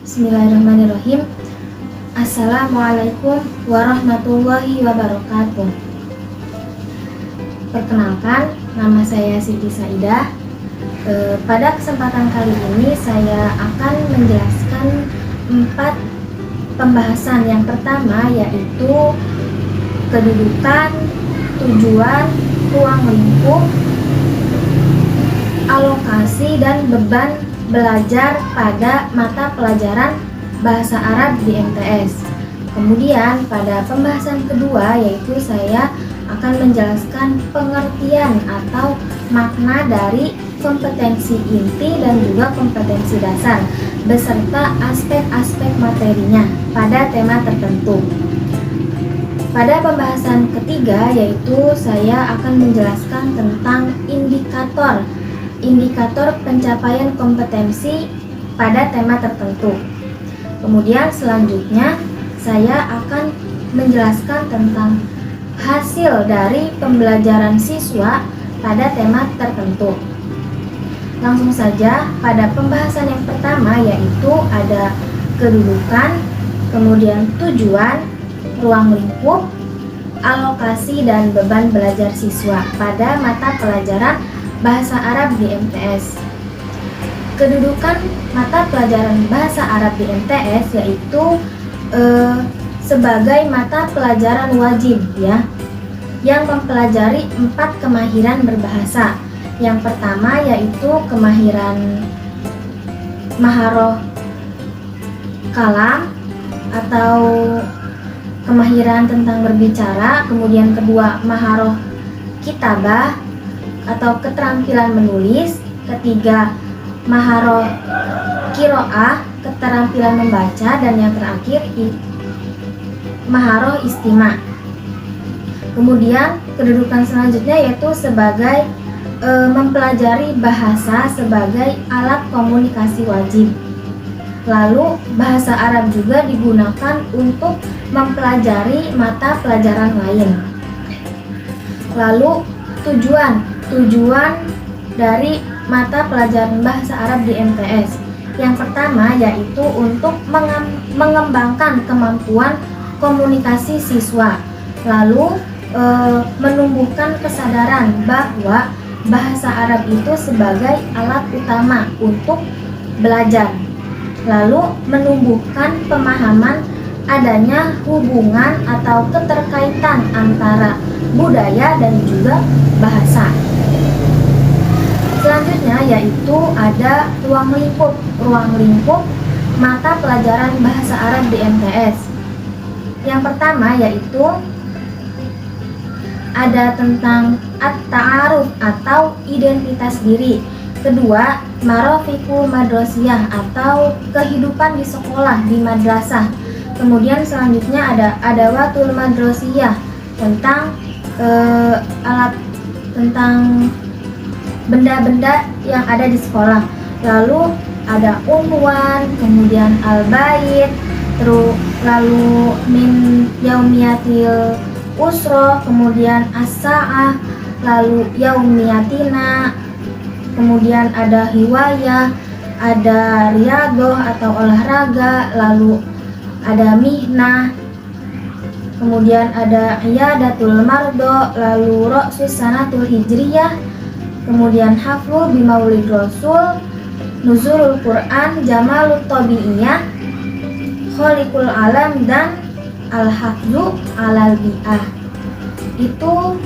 Bismillahirrahmanirrahim. Assalamualaikum warahmatullahi wabarakatuh. Perkenalkan, nama saya Siti Saidah. Pada kesempatan kali ini saya akan menjelaskan 4 pembahasan. Yang pertama yaitu kedudukan, tujuan, ruang lingkup, alokasi, dan beban belajar pada mata pelajaran Bahasa Arab di MTS. Kemudian pada pembahasan kedua yaitu saya akan menjelaskan pengertian atau makna dari kompetensi inti dan juga kompetensi dasar beserta aspek-aspek materinya pada tema tertentu. Pada pembahasan ketiga yaitu saya akan menjelaskan tentang indikator pencapaian kompetensi pada tema tertentu. Kemudian selanjutnya saya akan menjelaskan tentang hasil dari pembelajaran siswa pada tema tertentu. Langsung saja pada pembahasan yang pertama yaitu ada kedudukan, kemudian tujuan, ruang lingkup, alokasi, dan beban belajar siswa pada mata pelajaran Bahasa Arab di MTS. Kedudukan mata pelajaran Bahasa Arab di MTS yaitu sebagai mata pelajaran wajib ya, yang mempelajari 4 kemahiran berbahasa. Yang pertama yaitu kemahiran maharoh kalam atau kemahiran tentang berbicara, kemudian kedua maharoh kitabah atau keterampilan menulis, ketiga maharoh kiroah, keterampilan membaca, dan yang terakhir maharoh istima. Kemudian kedudukan selanjutnya yaitu sebagai mempelajari bahasa sebagai alat komunikasi wajib. Lalu bahasa Arab juga digunakan untuk mempelajari mata pelajaran lain. Lalu tujuan dari mata pelajaran Bahasa Arab di MTS. Yang pertama yaitu untuk mengembangkan kemampuan komunikasi siswa, lalu menumbuhkan kesadaran bahwa bahasa Arab itu sebagai alat utama untuk belajar, lalu menumbuhkan pemahaman adanya hubungan atau keterkaitan antara budaya dan juga bahasa. Selanjutnya yaitu ada ruang lingkup mata pelajaran Bahasa Arab di MTS. Yang pertama yaitu ada tentang at-ta'aruf atau identitas diri. Kedua, marofiqul madrasiyah atau kehidupan di sekolah, di madrasah. Kemudian selanjutnya ada adawatul madrasiyah tentang tentang benda-benda yang ada di sekolah. Lalu ada unwan, kemudian al-bait, lalu min yaumiyatil usroh, kemudian as-sa'ah, lalu yaumiyatina, kemudian ada hiwayah, ada riyadoh atau olahraga, lalu ada mihnah, kemudian ada iyadatul mardo, lalu ra'sus sanatul hijriyah, kemudian haflu bimaulid rasul, nuzulul Quran, jamalut tabi'iyah, kholiqul alam, dan al-hafzu alal bi'ah. Itu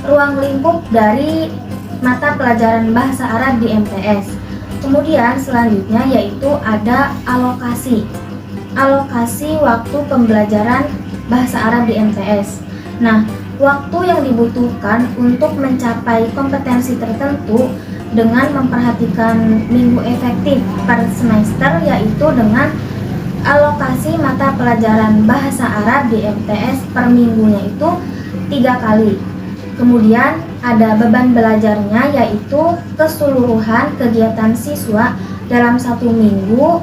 ruang lingkup dari mata pelajaran Bahasa Arab di MTS. Kemudian selanjutnya yaitu ada alokasi waktu pembelajaran Bahasa Arab di MTS. Nah, waktu yang dibutuhkan untuk mencapai kompetensi tertentu dengan memperhatikan minggu efektif per semester yaitu dengan alokasi mata pelajaran Bahasa Arab di MTS per minggunya itu 3 kali. Kemudian ada beban belajarnya, yaitu keseluruhan kegiatan siswa dalam 1 minggu,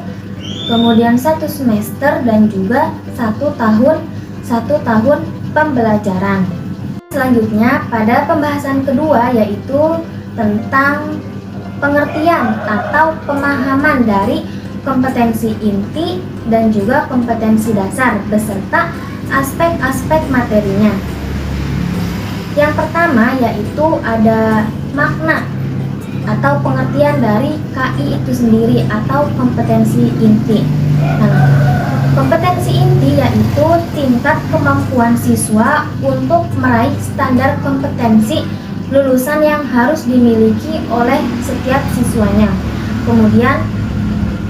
kemudian 1 semester, dan juga 1 tahun pembelajaran. Selanjutnya pada pembahasan kedua yaitu tentang pengertian atau pemahaman dari kompetensi inti dan juga kompetensi dasar beserta aspek-aspek materinya. Yang pertama yaitu ada makna atau pengertian dari KI itu sendiri atau kompetensi inti. Nah, kompetensi inti yaitu tingkat kemampuan siswa untuk meraih standar kompetensi lulusan yang harus dimiliki oleh setiap siswanya. Kemudian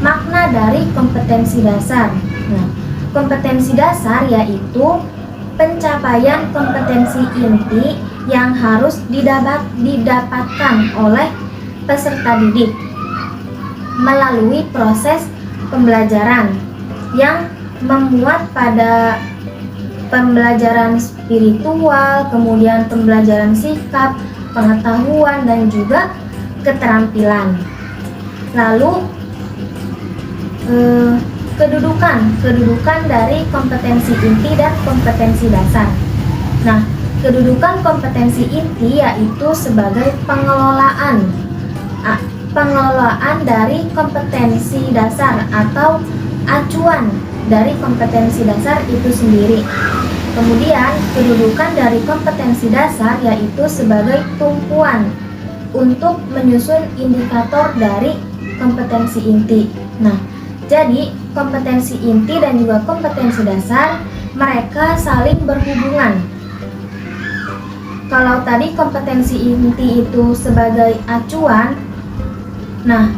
makna dari kompetensi dasar. Nah, kompetensi dasar yaitu pencapaian kompetensi inti yang harus didapatkan oleh peserta didik melalui proses pembelajaran yang memuat pada pembelajaran spiritual, kemudian pembelajaran sikap, pengetahuan, dan juga keterampilan. Lalu kedudukan dari kompetensi inti dan kompetensi dasar. Nah, kedudukan kompetensi inti yaitu sebagai pengelolaan dari kompetensi dasar atau acuan dari kompetensi dasar itu sendiri. Kemudian kedudukan dari kompetensi dasar yaitu sebagai tumpuan untuk menyusun indikator dari kompetensi inti. Nah, jadi kompetensi inti dan juga kompetensi dasar mereka saling berhubungan. Kalau tadi kompetensi inti itu sebagai acuan, nah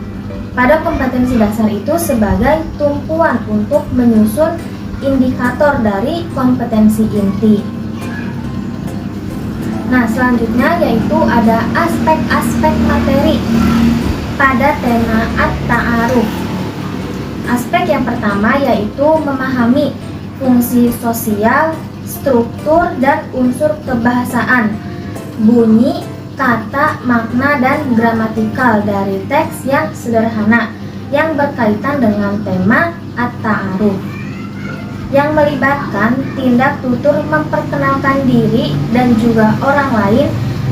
pada kompetensi dasar itu sebagai tumpuan untuk menyusun indikator dari kompetensi inti. Nah, selanjutnya yaitu ada aspek-aspek materi pada tema at-ta'aruf. Aspek yang pertama yaitu memahami fungsi sosial, struktur, dan unsur kebahasaan, bunyi, kata, makna, dan gramatikal dari teks yang sederhana yang berkaitan dengan tema at-ta'aruf, yang melibatkan tindak tutur memperkenalkan diri dan juga orang lain,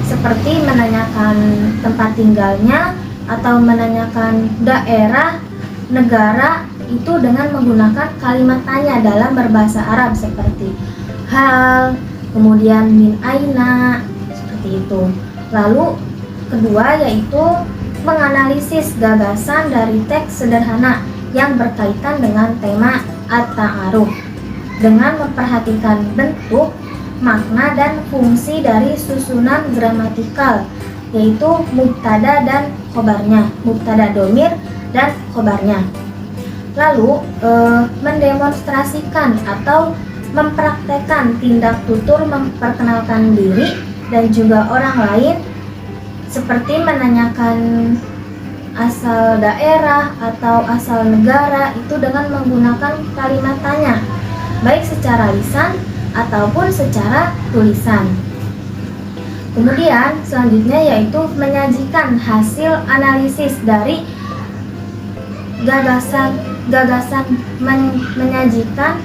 seperti menanyakan tempat tinggalnya atau menanyakan daerah, negara, itu dengan menggunakan kalimat tanya dalam berbahasa Arab seperti hal, kemudian min aina, seperti itu. Lalu kedua yaitu menganalisis gagasan dari teks sederhana yang berkaitan dengan tema at-ta'aruf dengan memperhatikan bentuk, makna, dan fungsi dari susunan gramatikal, yaitu mubtada dan khobarnya, mubtada domir dan khobarnya. Lalu mendemonstrasikan atau mempraktekkan tindak tutur memperkenalkan diri dan juga orang lain, seperti menanyakan asal daerah atau asal negara itu dengan menggunakan kalimat tanya, baik secara lisan ataupun secara tulisan. Kemudian selanjutnya yaitu menyajikan hasil analisis dari menyajikan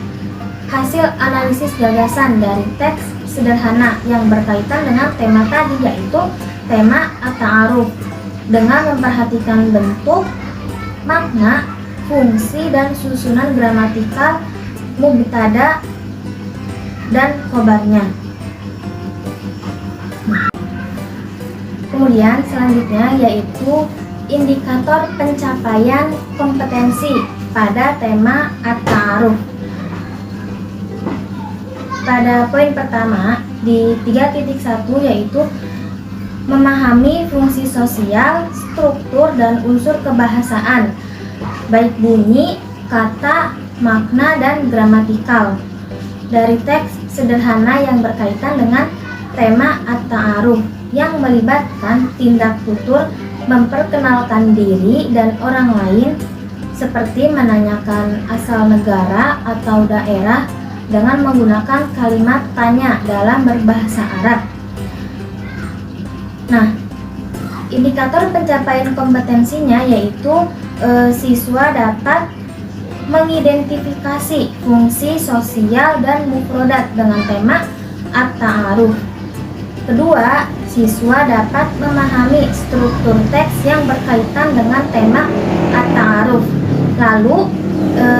hasil analisis gagasan dari teks sederhana yang berkaitan dengan tema tadi, yaitu tema at-ta'aruf, dengan memperhatikan bentuk, makna, fungsi, dan susunan gramatikal mubtada dan khobarnya. Kemudian selanjutnya yaitu indikator pencapaian kompetensi pada tema at-ta'aruf. Pada poin pertama di 3.1 yaitu memahami fungsi sosial, struktur, dan unsur kebahasaan, baik bunyi, kata, makna, dan gramatikal dari teks sederhana yang berkaitan dengan tema at-ta'aruf yang melibatkan tindak tutur memperkenalkan diri dan orang lain, seperti menanyakan asal negara atau daerah, dengan menggunakan kalimat tanya dalam berbahasa Arab. Nah, indikator pencapaian kompetensinya yaitu siswa dapat mengidentifikasi fungsi sosial dan mufrodat dengan tema at-ta'aruf. Kedua, siswa dapat memahami struktur teks yang berkaitan dengan tema at-ta'aruf. Lalu,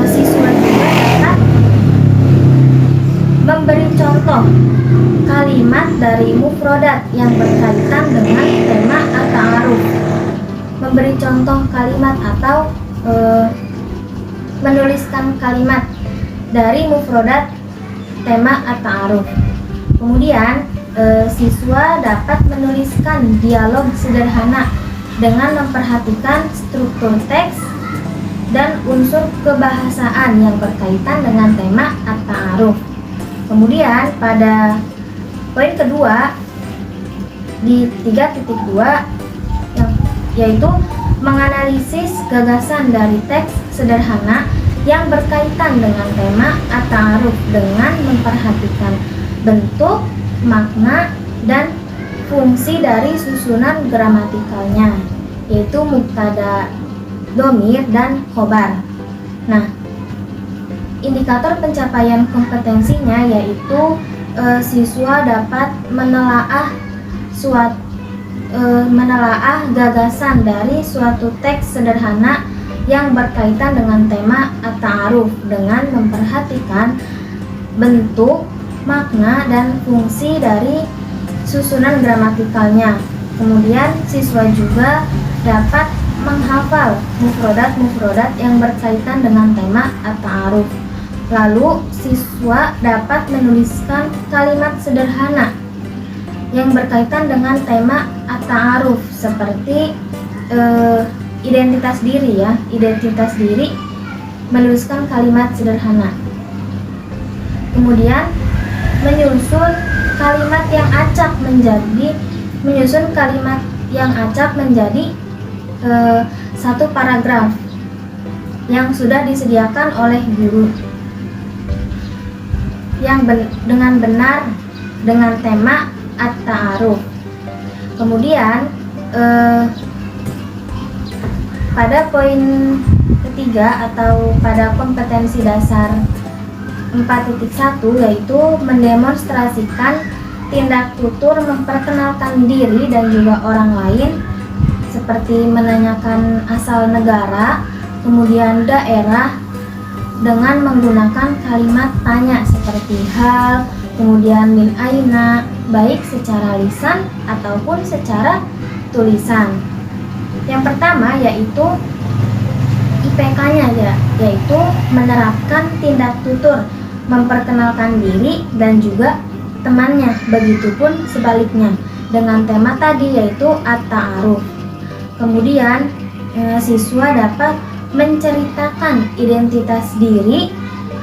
siswa juga dapat memberi contoh kalimat dari mufrodat yang berkaitan dengan tema at-ta'aruf. Memberi contoh kalimat atau menuliskan kalimat dari mufrodat tema at-ta'aruf. Kemudian siswa dapat menuliskan dialog sederhana dengan memperhatikan struktur teks dan unsur kebahasaan yang berkaitan dengan tema at-ta'aruf. Kemudian pada poin kedua di 3.2 yaitu menganalisis gagasan dari teks sederhana yang berkaitan dengan tema at-ta'aruf dengan memperhatikan bentuk, makna, dan fungsi dari susunan gramatikalnya, yaitu mubtada, dhamir, dan khobar. Nah, indikator pencapaian kompetensinya yaitu siswa dapat menelaah gagasan dari suatu teks sederhana yang berkaitan dengan tema at-ta'aruf dengan memperhatikan bentuk, makna, dan fungsi dari susunan gramatikalnya. Kemudian siswa juga dapat menghafal mufrodat yang berkaitan dengan tema at-ta'aruf. Lalu siswa dapat menuliskan kalimat sederhana yang berkaitan dengan tema at-ta'aruf seperti identitas diri ya, identitas diri, menuliskan kalimat sederhana. Kemudian menyusun kalimat yang acak menjadi satu paragraf yang sudah disediakan oleh guru yang dengan benar dengan tema at-ta'aruf. Kemudian pada poin ketiga atau pada kompetensi dasar 4.1 yaitu mendemonstrasikan tindak tutur memperkenalkan diri dan juga orang lain seperti menanyakan asal negara, kemudian daerah dengan menggunakan kalimat tanya seperti hal, kemudian min aina, baik secara lisan ataupun secara tulisan. Yang pertama yaitu IPK-nya yaitu menerapkan tindak tutur memperkenalkan diri dan juga temannya, begitupun sebaliknya dengan tema tadi yaitu at-ta'aruf. Kemudian siswa dapat menceritakan identitas diri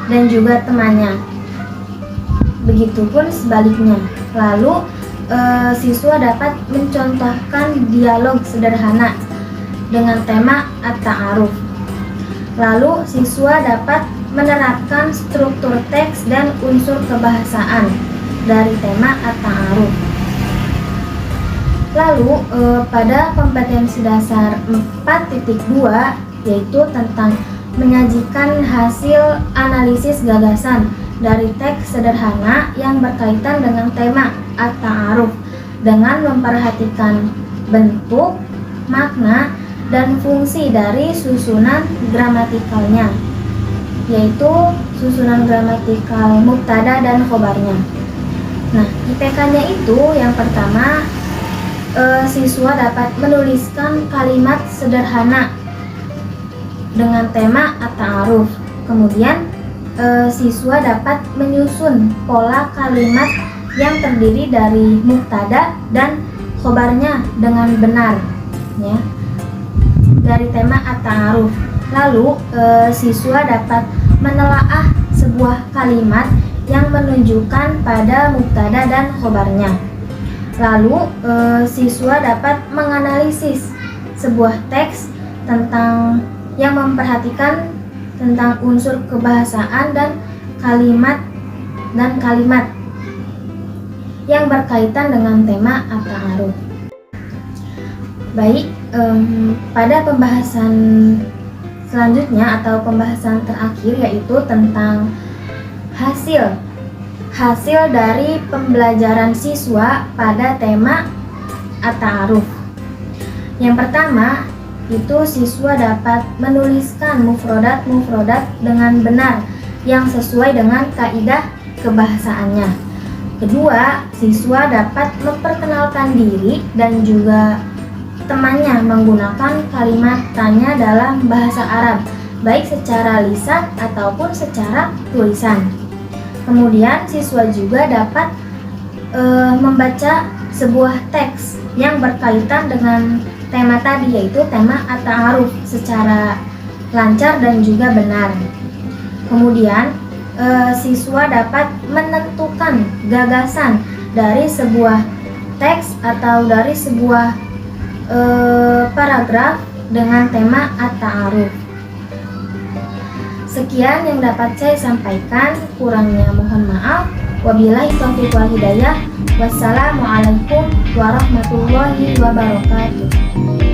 dan juga temannya, begitupun sebaliknya. Lalu siswa dapat mencontohkan dialog sederhana dengan tema at-ta'aruf. Lalu siswa dapat menerapkan struktur teks dan unsur kebahasaan dari tema at-ta'aruf. Lalu pada kompetensi dasar 4.2 yaitu tentang menyajikan hasil analisis gagasan dari teks sederhana yang berkaitan dengan tema at-ta'aruf dengan memperhatikan bentuk, makna, dan fungsi dari susunan gramatikalnya, yaitu susunan gramatikal mubtada dan khobarnya. Nah, IPK-nya itu yang pertama siswa dapat menuliskan kalimat sederhana dengan tema at-ta'aruf. Kemudian siswa dapat menyusun pola kalimat yang terdiri dari mubtada dan khobarnya dengan benar ya, dari tema at-ta'aruf. Lalu siswa dapat menelaah sebuah kalimat yang menunjukkan pada mubtada dan khobarnya. Lalu siswa dapat menganalisis sebuah teks yang memperhatikan tentang unsur kebahasaan dan kalimat dan kalimat yang berkaitan dengan tema at-ta'aruf. Baik, pada pembahasan selanjutnya atau pembahasan terakhir yaitu tentang hasil dari pembelajaran siswa pada tema at-ta'aruf. Yang pertama, itu siswa dapat menuliskan mufrodat dengan benar yang sesuai dengan kaidah kebahasaannya. Kedua, siswa dapat memperkenalkan diri dan juga temannya menggunakan kalimat tanya dalam bahasa Arab, baik secara lisan ataupun secara tulisan. Kemudian siswa juga dapat membaca sebuah teks yang berkaitan dengan tema tadi, yaitu tema at-ta'aruf, secara lancar dan juga benar. Kemudian siswa dapat menentukan gagasan dari sebuah teks atau dari sebuah paragraf dengan tema at-ta'aruf. Sekian yang dapat saya sampaikan, kurangnya mohon maaf. Wabillahi taufiq wal hidayah. Wassalamualaikum warahmatullahi wabarakatuh.